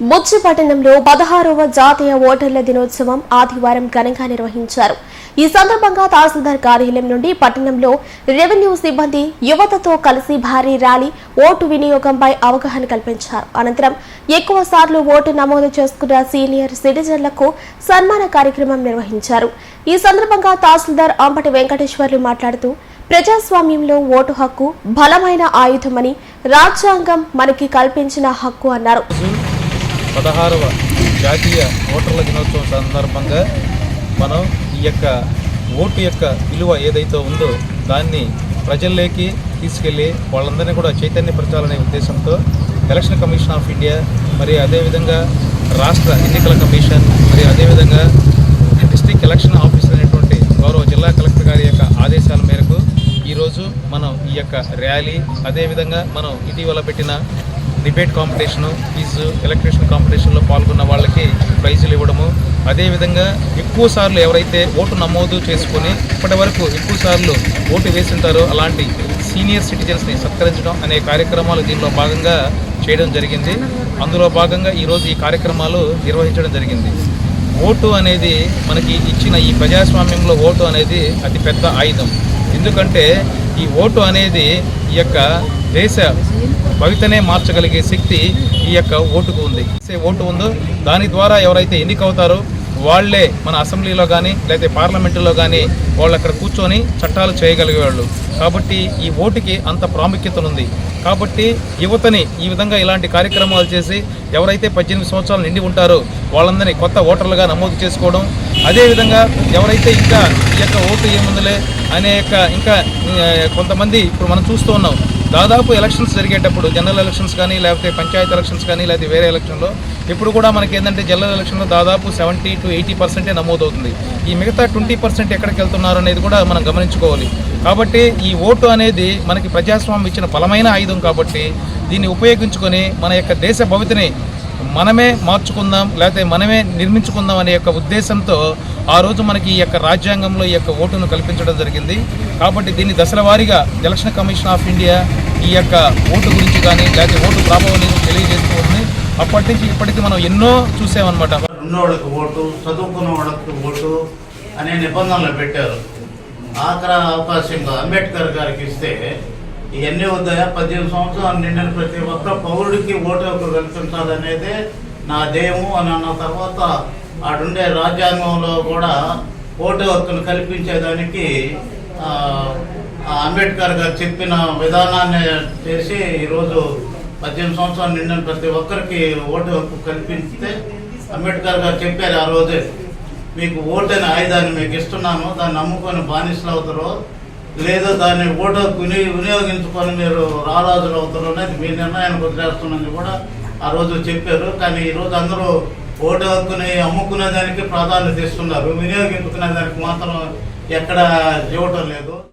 బుచ్చి పట్టణంలో 16వ జాతీయ ఓటర్ల దినోత్సవం ఆదివారం ఘనంగా నిర్వహించారు. ఈ సందర్భంగా తహసీల్దార్ కార్యాలయం నుండి పట్టణంలో రెవెన్యూ సిబ్బంది యువతతో కలిసి భారీ ర్యాలీ ఓటు వినియోగంపై అవగాహన కల్పించారు. అనంతరం ఎక్కువ సార్లు ఓటు నమోదు చేసుకున్న సీనియర్ సిటిజన్లకు సన్మాన కార్యక్రమం నిర్వహించారు. ఈ సందర్భంగా తహసీల్దార్ అంబటి వెంకటేశ్వర్లు మాట్లాడుతూ ప్రజాస్వామ్యంలో ఓటు హక్కు బలమైన ఆయుధమని, రాజ్యాంగం మనకి కల్పించిన హక్కు అన్నారు. 16వ జాతీయ ఓటర్ల దినోత్సవం సందర్భంగా మనం ఈ యొక్క ఓటు యొక్క విలువ ఏదైతే ఉందో దాన్ని ప్రజల్లోకి తీసుకెళ్ళి వాళ్ళందరినీ కూడా చైతన్యపరచాలనే ఉద్దేశంతో ఎలక్షన్ కమిషన్ ఆఫ్ ఇండియా, మరి అదేవిధంగా రాష్ట్ర ఎన్నికల కమిషన్, మరి అదేవిధంగా డిస్ట్రిక్ట్ ఎలక్షన్ ఆఫీసర్ అనేటువంటి గౌరవ జిల్లా కలెక్టర్ గారి యొక్క ఆదేశాల మేరకు ఈరోజు మనం ఈ యొక్క ర్యాలీ, అదేవిధంగా మనం ఇటీవల పెట్టిన డిబేట్ కాంపిటీషను, క్విజ్, ఎలక్ట్రీషియన్ కాంపిటీషన్లో పాల్గొన్న వాళ్ళకి ప్రైజులు ఇవ్వడము, అదేవిధంగా ఎక్కువ సార్లు ఎవరైతే ఓటు నమోదు చేసుకుని ఇప్పటి వరకు ఎక్కువ సార్లు ఓటు వేసింటారో అలాంటి సీనియర్ సిటిజన్స్ని సత్కరించడం అనే కార్యక్రమాలు దీనిలో భాగంగా చేయడం జరిగింది. అందులో భాగంగా ఈరోజు ఈ కార్యక్రమాలు నిర్వహించడం జరిగింది. ఓటు అనేది మనకి ఇచ్చిన ఈ ప్రజాస్వామ్యంలో ఓటు అనేది అతి పెద్ద ఆయుధం. ఎందుకంటే ఈ ఓటు అనేది ఈ యొక్క దేశ భవితనే మార్చగలిగే శక్తి ఈ యొక్క ఓటుకు ఉంది. ఓటు ఉందో దాని ద్వారా ఎవరైతే ఎన్నికవుతారో వాళ్లే మన అసెంబ్లీలో కానీ లేదా పార్లమెంటులో కానీ వాళ్ళు అక్కడ కూర్చొని చట్టాలు చేయగలిగేవాళ్ళు. కాబట్టి ఈ ఓటుకి అంత ప్రాముఖ్యత ఉంది. కాబట్టి యువతని ఈ విధంగా ఇలాంటి కార్యక్రమాలు చేసి ఎవరైతే 18 సంవత్సరాలు నిండి ఉంటారో వాళ్ళందరినీ కొత్త ఓటర్లుగా నమోదు చేసుకోవడం, అదేవిధంగా ఎవరైతే ఇంకా ఈ యొక్క ఓటు ఏముందులే అనే ఇంకా కొంతమంది ఇప్పుడు మనం చూస్తూ ఉన్నాం. దాదాపు ఎలక్షన్స్ జరిగేటప్పుడు జనరల్ ఎలక్షన్స్ కానీ లేకపోతే పంచాయతీ ఎలక్షన్స్ కానీ లేకపోతే వేరే ఎలక్షన్లో ఇప్పుడు కూడా మనకి ఏంటంటే జనరల్ ఎలక్షన్లో దాదాపు 70 to 80% నమోదవుతుంది. ఈ మిగతా 20% ఎక్కడికి వెళ్తున్నారు అనేది కూడా మనం గమనించుకోవాలి. కాబట్టి ఈ ఓటు అనేది మనకి ప్రజాస్వామ్యం ఇచ్చిన బలమైన ఆయుధం. కాబట్టి దీన్ని ఉపయోగించుకొని మన యొక్క దేశ భవితని మనమే మార్చుకుందాం, లేకపోతే మనమే నిర్మించుకుందాం అనే యొక్క ఉద్దేశంతో ఆ రోజు మనకి ఈ యొక్క రాజ్యాంగంలో ఈ యొక్క ఓటును కల్పించడం జరిగింది. కాబట్టి దీన్ని దశల వారీగా ఎలక్షన్ కమిషన్ ఆఫ్ ఇండియా ఈ యొక్క ఓటు గురించి కానీ లేకపోతే ఓటు ప్రభావం తెలియజేస్తూ ఉంది. అప్పటి నుంచి ఇప్పటికీ మనం ఎన్నో చూసామన్నమాట. ఉన్నవాళ్ళకి ఓటు, చదువుకున్న వాళ్ళకి ఓటు అనే నిబంధనలు పెట్టారు. ఆఖరి అవకాశంగా అంబేద్కర్ గారికి ఇస్తే ఇవన్నీ వద్దాయా 18 సంవత్సరాలు నిండిన ప్రతి ఒక్క పౌరుడికి ఓటు హక్కు కల్పించాలనేదే నా ధ్యేయము అని అన్న తర్వాత ఆడుండే రాజ్యాంగంలో కూడా ఓటు హక్కును కల్పించేదానికి అంబేద్కర్ గారు చెప్పిన విధానాన్ని చేసి ఈరోజు 18 సంవత్సరాలు నిండిన ప్రతి ఒక్కరికి ఓటు హక్కు కల్పిస్తే అంబేద్కర్ గారు చెప్పారు ఆ రోజే, మీకు ఓటు అనే ఆయుధాన్ని మీకు ఇస్తున్నాను, దాన్ని నమ్ముకొని బానిసలు అవుతారో లేదా దాన్ని ఓటు హక్కు వినియోగించుకొని మీరు రారాజులు అవుతారు అనేది మీ నిర్ణయానికి వదిలేస్తున్నారని కూడా ఆ రోజు చెప్పారు. కానీ ఈరోజు అందరూ ఓటు హక్కుని అమ్ముకునే దానికి ప్రాధాన్యత ఇస్తున్నారు, వినియోగించుకునే దానికి మాత్రం ఎక్కడ ఇవ్వటం లేదు.